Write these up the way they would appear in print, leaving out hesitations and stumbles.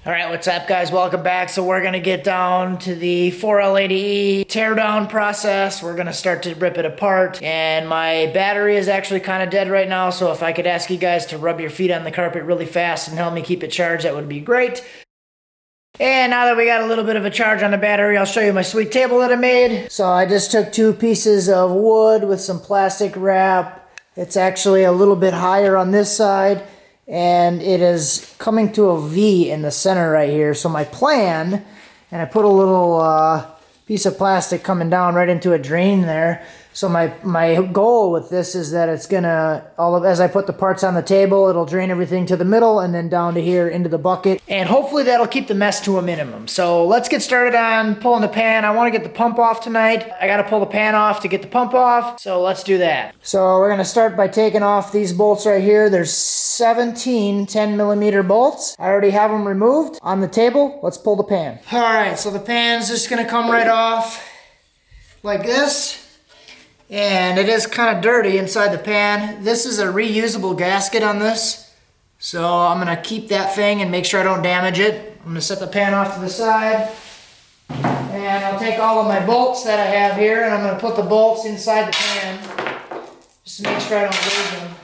All right, what's up guys? Welcome back. So we're gonna get down to the 4L80E teardown process. We're gonna start to rip it apart. And my battery is actually kind of dead right now. So if I could ask you guys to rub your feet on the carpet really fast and help me keep it charged, that would be great. And now that we got a little bit of a charge on the battery, I'll show you my sweet table that I made. So I just took 2 pieces of wood with some plastic wrap. It's actually a little bit higher on this side, and it is coming to a V in the center right here. So my plan, and I put a little piece of plastic coming down right into a drain there. So my goal with this is that it's gonna, as I put the parts on the table, it'll drain everything to the middle and then down to here into the bucket. And hopefully that'll keep the mess to a minimum. So let's get started on pulling the pan. I wanna get the pump off tonight. I gotta pull the pan off to get the pump off. So let's do that. So we're gonna start by taking off these bolts right here. There's 17 10mm bolts. I already have them removed on the table. Let's pull the pan. All right, so the pan's just gonna come right off like this. And it is kind of dirty inside the pan. This is a reusable gasket on this. So I'm gonna keep that thing and make sure I don't damage it. I'm gonna set the pan off to the side. And I'll take all of my bolts that I have here and I'm gonna put the bolts inside the pan. Just to make sure I don't lose them.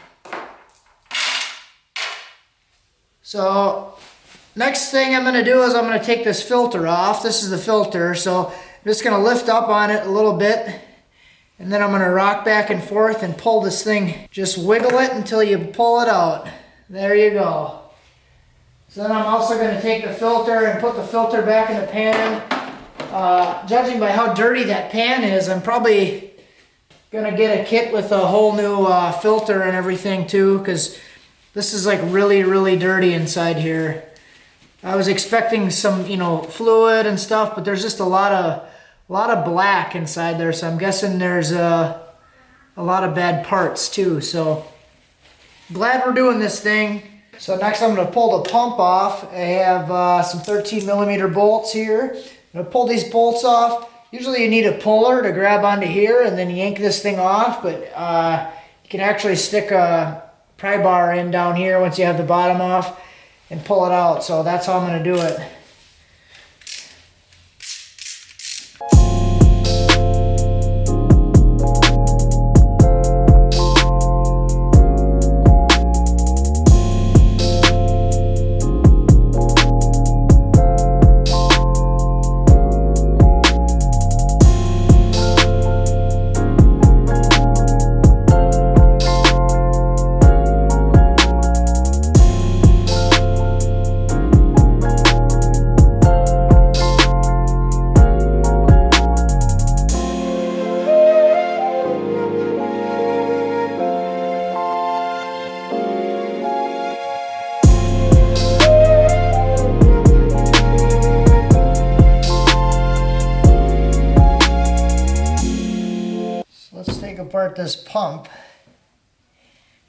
So next thing I'm gonna do is I'm gonna take this filter off. This is the filter, so I'm just gonna lift up on it a little bit. And then I'm going to rock back and forth and pull this thing. Just wiggle it until you pull it out. There you go. So then I'm also going to take the filter and put the filter back in the pan. Judging by how dirty that pan is, I'm probably going to get a kit with a whole new filter and everything too, because this is like really, really dirty inside here. I was expecting some, fluid and stuff, but there's just a lot of black inside there, so I'm guessing there's a lot of bad parts too. So glad we're doing this thing. So next I'm going to pull the pump off. I have some 13mm bolts here. I'm going to pull these bolts off. Usually you need a puller to grab onto here and then yank this thing off, but you can actually stick a pry bar in down here once you have the bottom off and pull it out. So that's how I'm going to do it. Let's take apart this pump.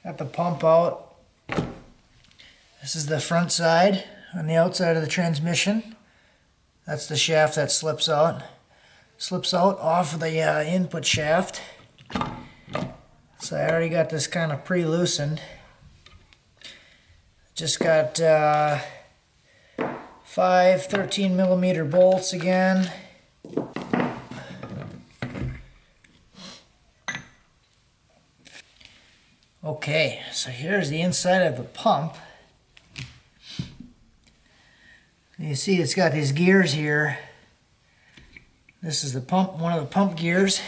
Got the pump out. This is the front side on the outside of the transmission. That's the shaft that slips out. Slips out off of the input shaft. So I already got this kind of pre-loosened. Just got 5 13mm bolts again. Okay, so here's the inside of the pump. You see it's got these gears here. This is the pump, one of the pump gears.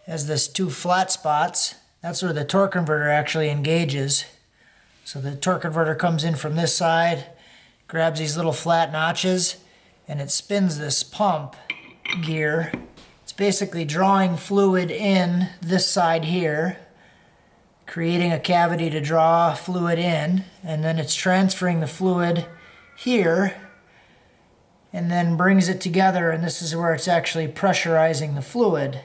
Has this 2 flat spots. That's where the torque converter actually engages. So the torque converter comes in from this side, grabs these little flat notches, and it spins this pump gear. It's basically drawing fluid in this side here, creating a cavity to draw fluid in, and then it's transferring the fluid here and then brings it together, and this is where it's actually pressurizing the fluid.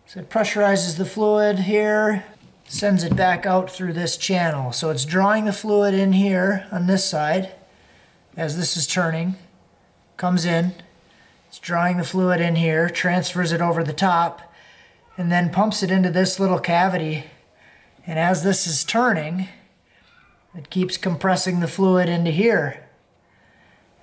So it pressurizes the fluid here, sends it back out through this channel. So it's drawing the fluid in here on this side as this is turning, comes in, it's drawing the fluid in here, transfers it over the top, and then pumps it into this little cavity. And as this is turning, it keeps compressing the fluid into here.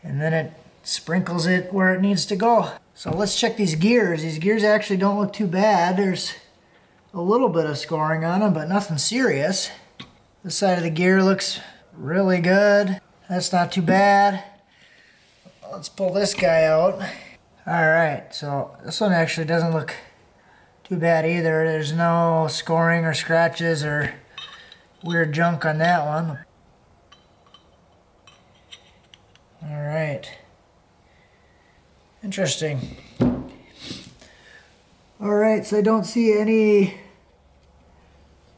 and then it sprinkles it where it needs to go. So let's check these gears. These gears actually don't look too bad. There's a little bit of scoring on them, but nothing serious. This side of the gear looks really good. That's not too bad. Let's pull this guy out. All right, so this one actually doesn't look too bad either. There's no scoring or scratches or weird junk on that one. All right. Interesting. All right, so I don't see any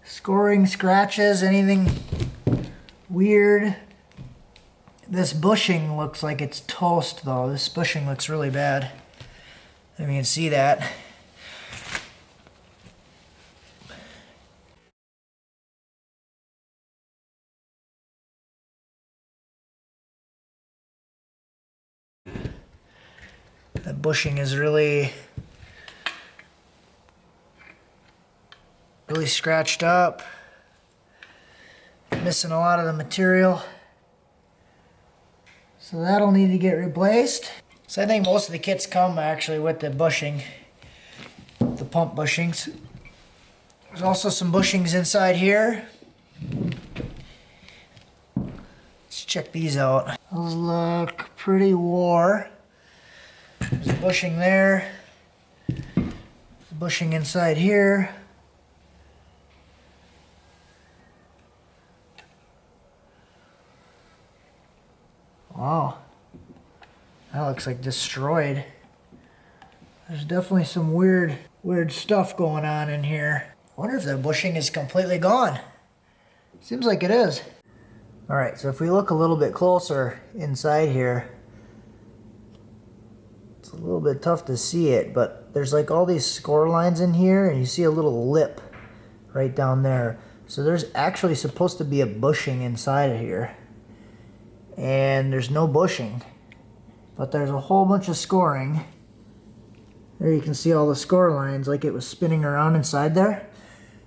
scoring, scratches, anything weird. This bushing looks like it's toast though. This bushing looks really bad. You can see that. The bushing is really scratched up. Missing a lot of the material. So that'll need to get replaced. So I think most of the kits come actually with the bushing, the pump bushings. There's also some bushings inside here. Let's check these out. Those look pretty wore. There's a bushing there. There's a bushing inside here. Wow, that looks like destroyed. There's definitely some weird stuff going on in here. I wonder if the bushing is completely gone. Seems like it is. All right, so if we look a little bit closer inside here, it's a little bit tough to see it, but there's like all these score lines in here, and you see a little lip right down there. So there's actually supposed to be a bushing inside of here. And there's no bushing, but there's a whole bunch of scoring. There you can see all the score lines like it was spinning around inside there.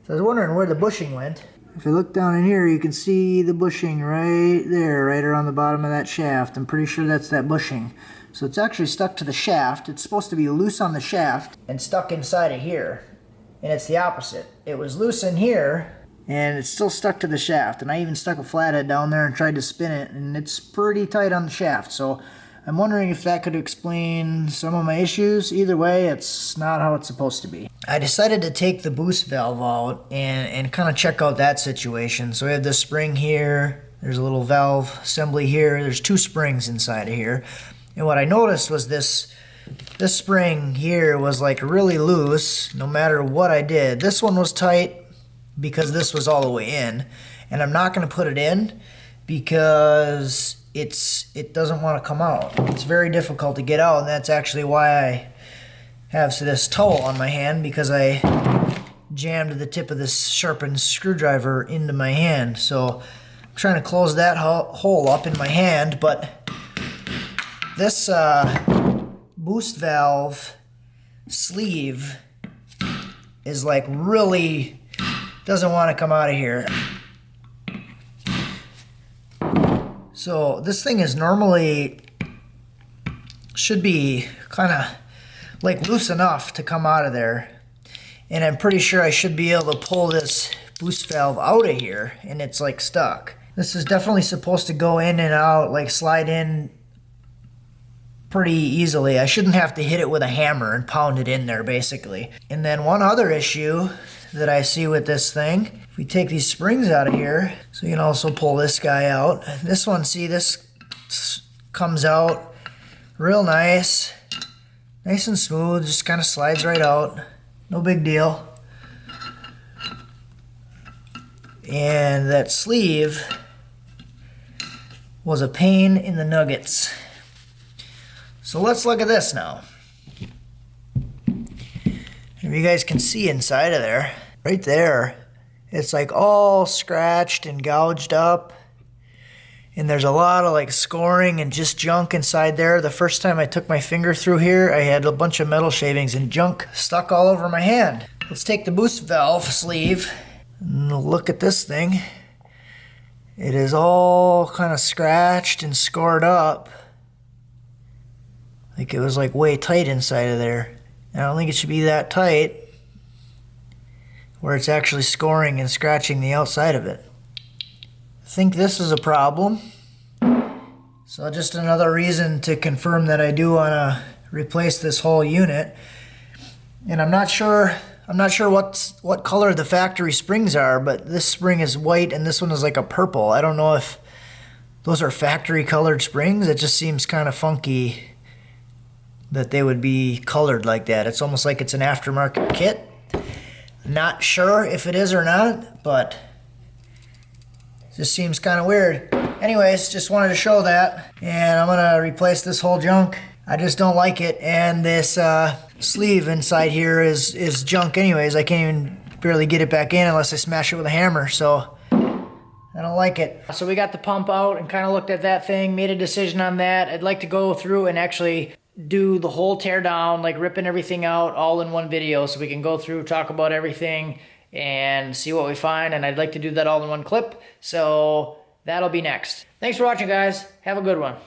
So I was wondering where the bushing went. If you look down in here, you can see the bushing right there, right around the bottom of that shaft. I'm pretty sure that's that bushing. So it's actually stuck to the shaft. It's supposed to be loose on the shaft and stuck inside of here. And it's the opposite. It was loose in here, and it's still stuck to the shaft. And I even stuck a flathead down there and tried to spin it, and it's pretty tight on the shaft. So I'm wondering if that could explain some of my issues. Either way, it's not how it's supposed to be. I decided to take the boost valve out and kind of check out that situation. So we have this spring here. There's a little valve assembly here. There's two springs inside of here. And what I noticed was this spring here was like really loose no matter what I did. This one was tight because this was all the way in, and I'm not going to put it in because it doesn't want to come out. It's very difficult to get out, and that's actually why I have this towel on my hand, because I jammed the tip of this sharpened screwdriver into my hand. So I'm trying to close that hole up in my hand, but this boost valve sleeve is like really doesn't want to come out of here. So this thing is normally should be kind of like loose enough to come out of there, and I'm pretty sure I should be able to pull this boost valve out of here, and it's like stuck. This is definitely supposed to go in and out, like slide in pretty easily. I shouldn't have to hit it with a hammer and pound it in there basically. And then one other issue that I see with this thing, if we take these springs out of here, so you can also pull this guy out. This one, see, this comes out real nice and smooth, just kind of slides right out, no big deal. And that sleeve was a pain in the nuggets. So let's look at this now. If you guys can see inside of there, right there, it's like all scratched and gouged up. And there's a lot of like scoring and just junk inside there. The first time I took my finger through here, I had a bunch of metal shavings and junk stuck all over my hand. Let's take the boost valve sleeve and look at this thing. It is all kind of scratched and scored up. Like it was like way tight inside of there. I don't think it should be that tight where it's actually scoring and scratching the outside of it. I think this is a problem. So just another reason to confirm that I do want to replace this whole unit. And I'm not sure what color the factory springs are, but this spring is white and this one is like a purple. I don't know if those are factory colored springs. It just seems kind of funky that they would be colored like that. It's almost like it's an aftermarket kit. Not sure if it is or not, but it just seems kind of weird. Anyways, just wanted to show that, and I'm gonna replace this whole junk. I just don't like it, and this sleeve inside here is junk anyways. I can't even barely get it back in unless I smash it with a hammer, so I don't like it. So we got the pump out and kind of looked at that thing, made a decision on that. I'd like to go through and actually do the whole tear down, like ripping everything out all in one video, so we can go through, talk about everything, and see what we find, and I'd like to do that all in one clip, so that'll be next. Thanks for watching, guys. Have a good one.